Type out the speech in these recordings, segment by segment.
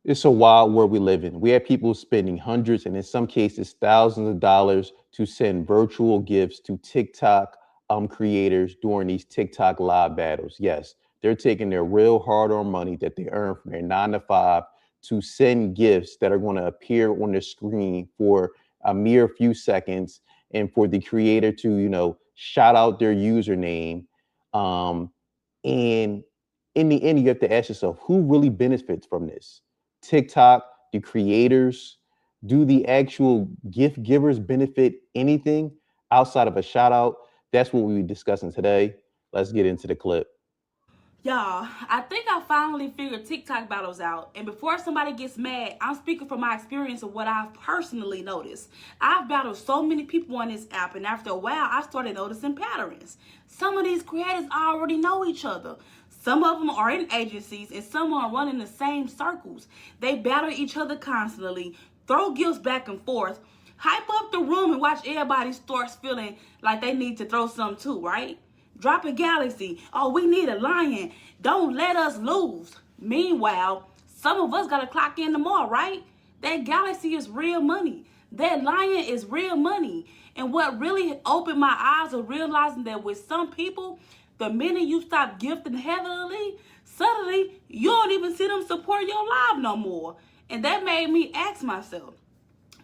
It's a wild world we live in. We have people spending hundreds and in some cases thousands of dollars to send virtual gifts to TikTok creators during these TikTok live battles. Yes, they're taking their real hard-earned money that they earn from their 9 to 5 to send gifts that are going to appear on the screen for a mere few seconds, and for the creator to, shout out their username. Um, and in the end, you have to ask yourself, who really benefits from this? TikTok, the creators, do the actual gift givers benefit anything outside of a shout out? That's what we'll be discussing today. Let's get into the clip. Y'all, I think I finally figured TikTok battles out. And before somebody gets mad, I'm speaking from my experience of what I've personally noticed. I've battled so many people on this app, and after a while, I started noticing patterns. Some of these creators already know each other. Some of them are in agencies, and some are running the same circles. They battle each other constantly, throw gifts back and forth, hype up the room, and watch everybody starts feeling like they need to throw some too, right? Drop a galaxy. Oh, we need a lion. Don't let us lose. Meanwhile, some of us got to clock in tomorrow, right? That galaxy is real money. That lion is real money. And what really opened my eyes of realizing that with some people, the minute you stop gifting heavily, suddenly you don't even see them support your live no more. And that made me ask myself,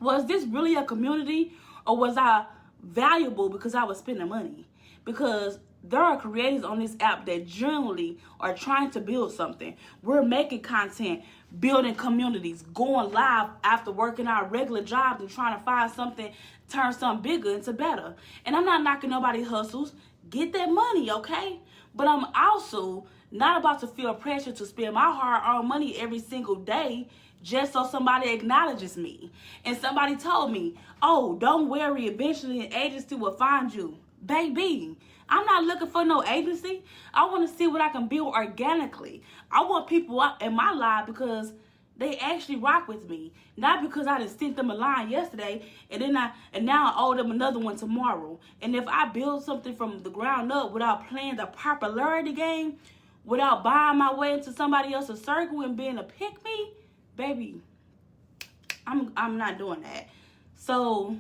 was this really a community, or was I valuable because I was spending money? Because there are creators on this app that generally are trying to build something. We're making content, building communities, going live after working our regular jobs and trying to find something, turn something bigger into better. And I'm not knocking nobody's hustles. Get that money, okay? But I'm also not about to feel pressure to spend my hard-earned money every single day just so somebody acknowledges me. And somebody told me, oh, don't worry, eventually an agency will find you. Baby, I'm not looking for no agency. I want to see what I can build organically. I want people in my life because they actually rock with me, not because I just sent them a line yesterday and now I owe them another one tomorrow. And if I build something from the ground up without playing the popularity game, without buying my way into somebody else's circle and being a pick me, baby, I'm not doing that. So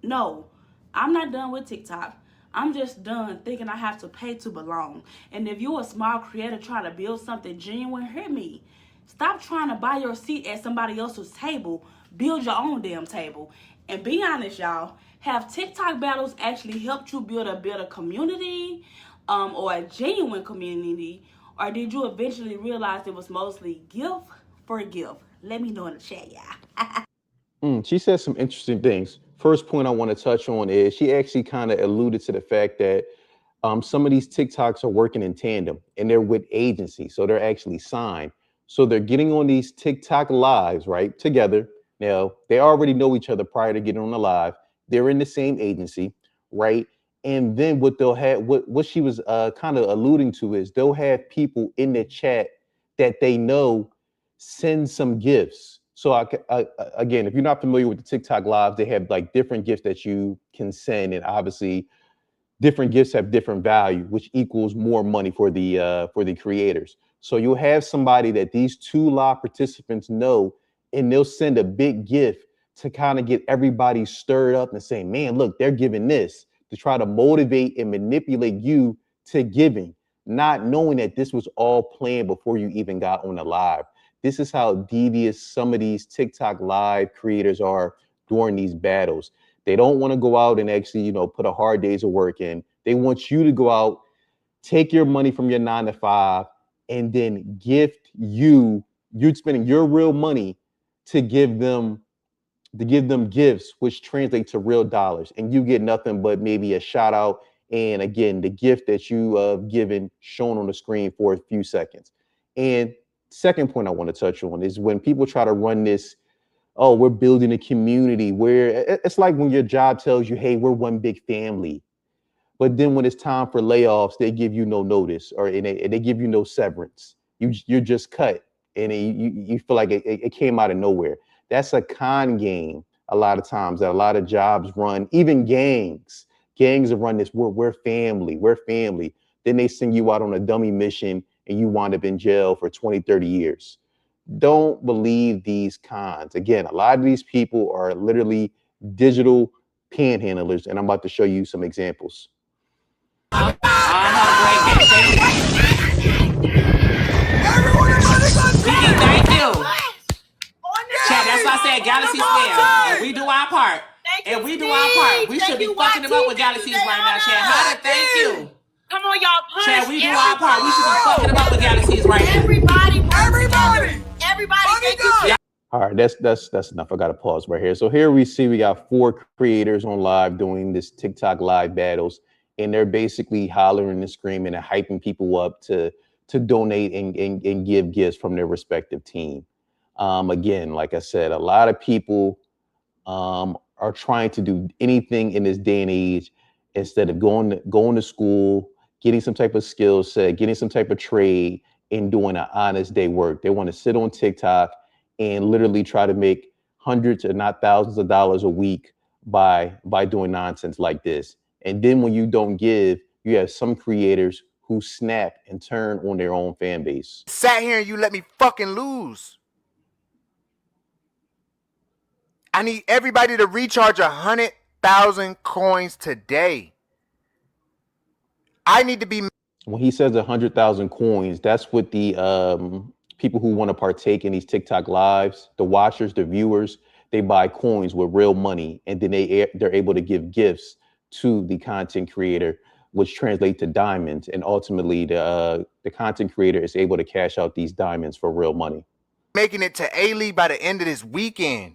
no, I'm not done with TikTok. I'm just done thinking I have to pay to belong. And if you're a small creator trying to build something genuine, hear me. Stop trying to buy your seat at somebody else's table. Build your own damn table. And be honest, y'all. Have TikTok battles actually helped you build a better community, or a genuine community? Or did you eventually realize it was mostly gift for gift? Let me know in the chat, y'all. She said some interesting things. First point I want to touch on is she actually kind of alluded to the fact that some of these TikToks are working in tandem and they're with agencies. So they're actually signed. So they're getting on these TikTok lives, right, together. Now, they already know each other prior to getting on the live. They're in the same agency, right? And then what they'll have, what she was kind of alluding to is they'll have people in the chat that they know send some gifts. So again, if you're not familiar with the TikTok lives, they have like different gifts that you can send, and obviously different gifts have different value, which equals more money for the creators. So you'll have somebody that these two live participants know, and they'll send a big gift to kind of get everybody stirred up and say, "Man, look, they're giving this," to try to motivate and manipulate you to giving, not knowing that this was all planned before you even got on the live. This is how devious some of these TikTok live creators are during these battles. They don't want to go out and actually, put a hard days of work in. They want you to go out, take your money from your 9 to 5, and then you're spending your real money to give them gifts, which translate to real dollars. And you get nothing but maybe a shout out. And again, the gift that you have given shown on the screen for a few seconds. And second point I want to touch on is when people try to run this, oh, we're building a community where it's like when your job tells you, hey, we're one big family. But then when it's time for layoffs, they give you no notice, or they give you no severance. You're just cut, and you feel like it came out of nowhere. That's a con game. A lot of times that a lot of jobs run, even gangs have run this. We're family. We're family. Then they send you out on a dummy mission, and you wind up in jail for 20, 30 years. don't believe these cons. Again, a lot of these people are literally digital panhandlers, and I'm about to show you some examples. Thank you. Chat, that's why I said Galaxy Spam. And we do our part. And we do our part. We should be fucking them up with Galaxies right now, Chad. Hunter, thank you. Come on, y'all. Chad, we do our part. We should be fucking them up with Galaxies right now. Everybody. Thank you. All right, that's enough. I got to pause right here. So here we see we got 4 creators on live doing this TikTok live battles, and they're basically hollering and screaming and hyping people up to donate and give gifts from their respective team. Again, like I said, a lot of people are trying to do anything in this day and age instead of going to school, getting some type of skill set, getting some type of trade, and doing an honest day work. They want to sit on TikTok and literally try to make hundreds, if not thousands of dollars a week by doing nonsense like this. And then when you don't give, you have some creators who snap and turn on their own fan base. Sat here and you let me fucking lose. I need everybody to recharge 100,000 coins today. I need to be. When he says 100,000 coins, that's what the people who want to partake in these TikTok lives, the watchers, the viewers, they buy coins with real money, and then they're able to give gifts to the content creator, which translate to diamonds, and ultimately the content creator is able to cash out these diamonds for real money. Making it to A-League by the end of this weekend.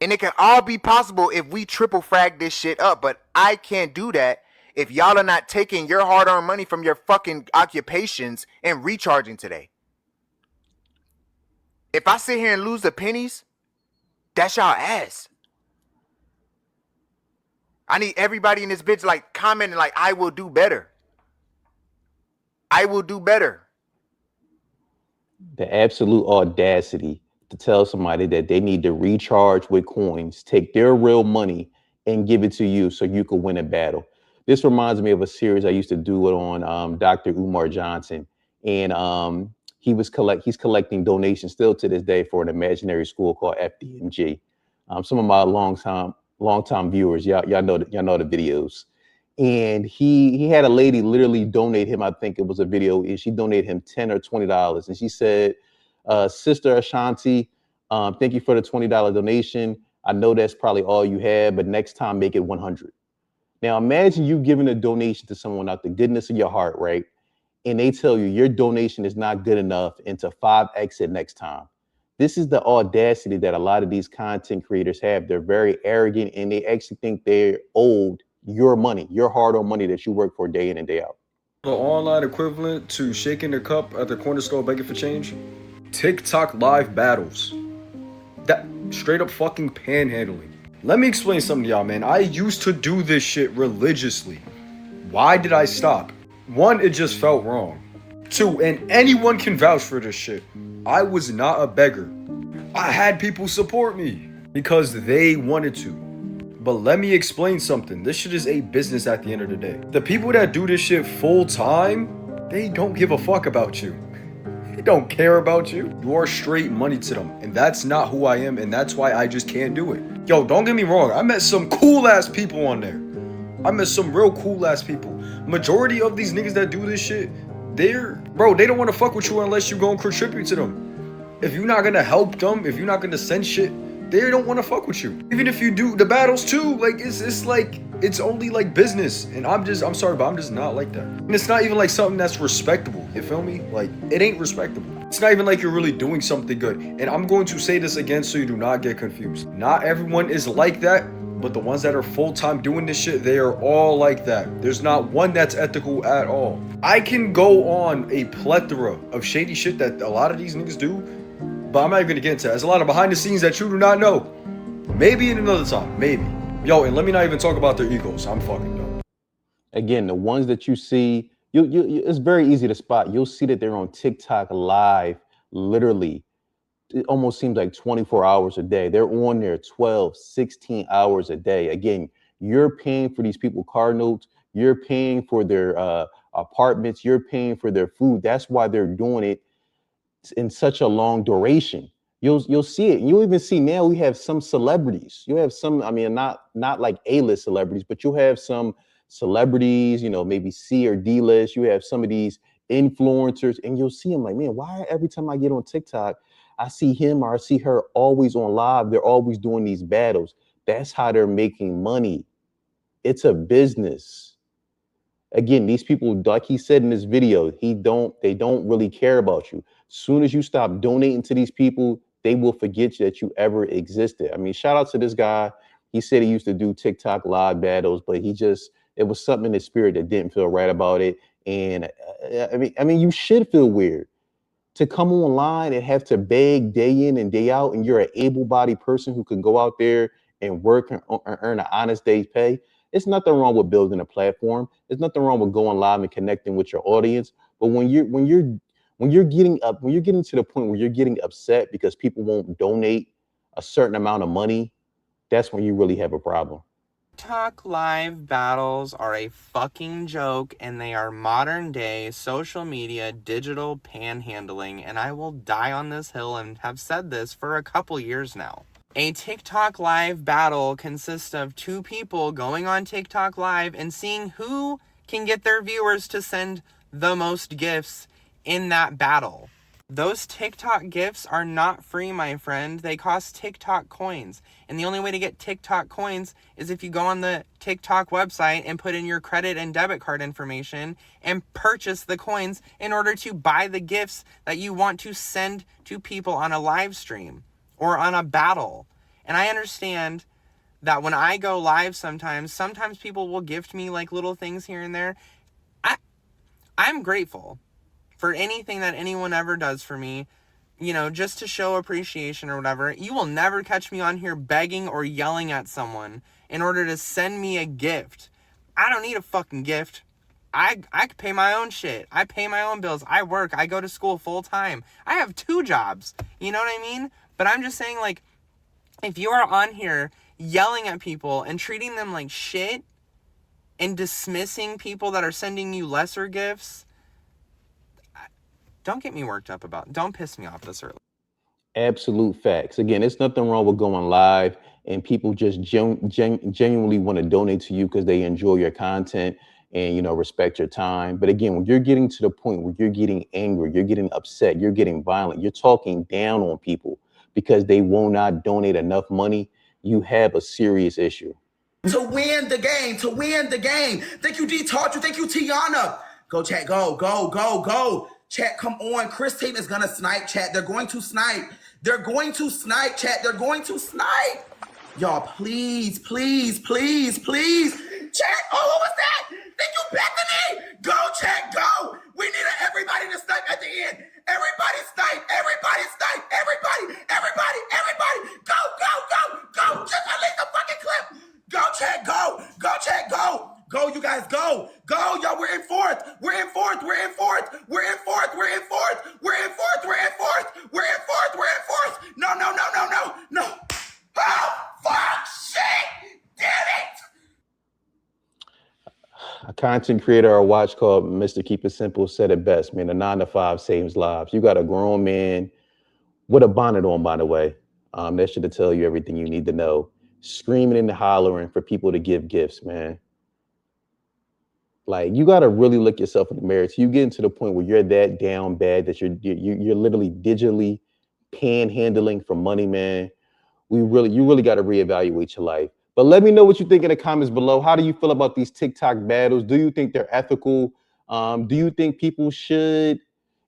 And it can all be possible if we triple frag this shit up, but I can't do that if y'all are not taking your hard-earned money from your fucking occupations and recharging today. If I sit here and lose the pennies, that's y'all ass. I need everybody in this bitch like commenting like, I will do better. I will do better. The absolute audacity to tell somebody that they need to recharge with coins, take their real money and give it to you so you can win a battle. This reminds me of a series I used to do it on Dr. Umar Johnson. And he's collecting donations still to this day for an imaginary school called FDMG. Some of my longtime viewers, y'all know the videos. And he had a lady literally donate him, I think it was a video, and she donated him $10 or $20. And she said, Sister Ashanti, thank you for the $20 donation. I know that's probably all you had, but next time make it 100. Now imagine you giving a donation to someone out the goodness of your heart, right? And they tell you your donation is not good enough and to 5x it next time. This is the audacity that a lot of these content creators have. They're very arrogant and they actually think they're owed your money, your hard-earned money that you work for day in and day out. The online equivalent to shaking the cup at the corner store begging for change? TikTok live battles. That straight up fucking panhandling. Let me explain something to y'all, man. I used to do this shit religiously. Why did I stop? 1, it just felt wrong. 2, and anyone can vouch for this shit, I was not a beggar. I had people support me because they wanted to. But let me explain something. This shit is a business at the end of the day. The people that do this shit full time, they don't give a fuck about you. They don't care about you. You are straight money to them. And that's not who I am. And that's why I just can't do it. Yo, don't get me wrong. I met some cool ass people on there. I met some real cool ass people. Majority of these niggas that do this shit, they don't want to fuck with you unless you go and contribute to them. If you're not gonna help them, if you're not gonna send shit, they don't want to fuck with you. Even if you do the battles too, like it's like it's only like business. And I'm sorry, but I'm just not like that. And it's not even like something that's respectable. You feel me? Like it ain't respectable. It's not even like you're really doing something good. And I'm going to say this again so you do not get confused. Not everyone is like that, but the ones that are full-time doing this shit, they are all like that. There's not one that's ethical at all. I can go on a plethora of shady shit that a lot of these niggas do, but I'm not even gonna get into that. There's a lot of behind the scenes that you do not know. Maybe in another time, maybe. Yo, and let me not even talk about their egos. I'm fucking done. Again, the ones that you see, it's very easy to spot. You'll see that they're on TikTok live, literally. It almost seems like 24 hours a day. They're on there 12, 16 hours a day. Again, you're paying for these people car notes. You're paying for their apartments. You're paying for their food. That's why they're doing it in such a long duration. You'll see it. You'll even see now we have some celebrities. You have some, I mean, not like A-list celebrities, but you'll have some celebrities, maybe C or D list. You have some of these influencers, and you'll see them like, man, why every time I get on TikTok, I see him or I see her always on live. They're always doing these battles. That's how they're making money. It's a business. Again, these people, like he said in this video, they don't really care about you. Soon as you stop donating to these people, they will forget that you ever existed. I mean, shout out to this guy. He said he used to do TikTok live battles, but it was something in his spirit that didn't feel right about it. And I mean, you should feel weird to come online and have to beg day in and day out, and you're an able-bodied person who can go out there and work and earn an honest day's pay. It's nothing wrong with building a platform. There's nothing wrong with going live and connecting with your audience. But when you're getting to the point where you're getting upset because people won't donate a certain amount of money, that's when you really have a problem. TikTok live battles are a fucking joke, and they are modern day social media digital panhandling, and I will die on this hill and have said this for a couple years now. A TikTok live battle consists of two people going on TikTok live and seeing who can get their viewers to send the most gifts in that battle. Those TikTok gifts are not free, my friend. They cost TikTok coins. And the only way to get TikTok coins is if you go on the TikTok website and put in your credit and debit card information and purchase the coins in order to buy the gifts that you want to send to people on a live stream or on a battle. And I understand that when I go live sometimes people will gift me like little things here and there. I'm grateful for anything that anyone ever does for me, just to show appreciation or whatever. You will never catch me on here begging or yelling at someone in order to send me a gift. I don't need a fucking gift. I can pay my own shit. I pay my own bills. I work. I go to school full time. I have 2 jobs. You know what I mean? But I'm just saying, like, if you are on here yelling at people and treating them like shit and dismissing people that are sending you lesser gifts, don't get me worked up about it. Don't piss me off this early. Absolute facts. Again, it's nothing wrong with going live and people just genuinely want to donate to you because they enjoy your content and respect your time. But again, when you're getting to the point where you're getting angry, you're getting upset, you're getting violent, you're talking down on people because they will not donate enough money, you have a serious issue. To win the game. Thank you, D. Taught you. Thank you, Tiana. Go, chat. Go. Chat, come on. Chris team is going to snipe, chat. They're going to snipe. Chat. They're going to snipe. Y'all, please. Chat, oh, what was that? Thank you, Bethany. Go, chat, go. We need everybody to snipe at the end. Everybody snipe. Everybody. Go. Just release the fucking clip. Go, chat, go. Go, you guys, go. Y'all, we're in fourth. No. Oh, fuck, shit. Damn it. A content creator I watch called Mr. Keep It Simple said it best, man. A 9 to 5 saves lives. You got a grown man with a bonnet on, by the way. That should tell you everything you need to know. Screaming and hollering for people to give gifts, man. Like, you got to really look yourself in the mirror. So you get into the point where you're that down bad that you're literally digitally panhandling for money, man. You really got to reevaluate your life. But let me know what you think in the comments below. How do you feel about these TikTok battles? Do you think they're ethical? Do you think people should?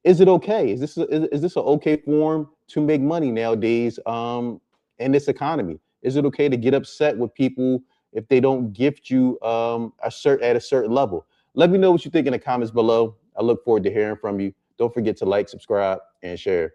Is it okay? Is this an okay form to make money nowadays in this economy? Is it okay to get upset with people if they don't gift you at a certain level? Let me know what you think in the comments below. I look forward to hearing from you. Don't forget to like, subscribe, and share.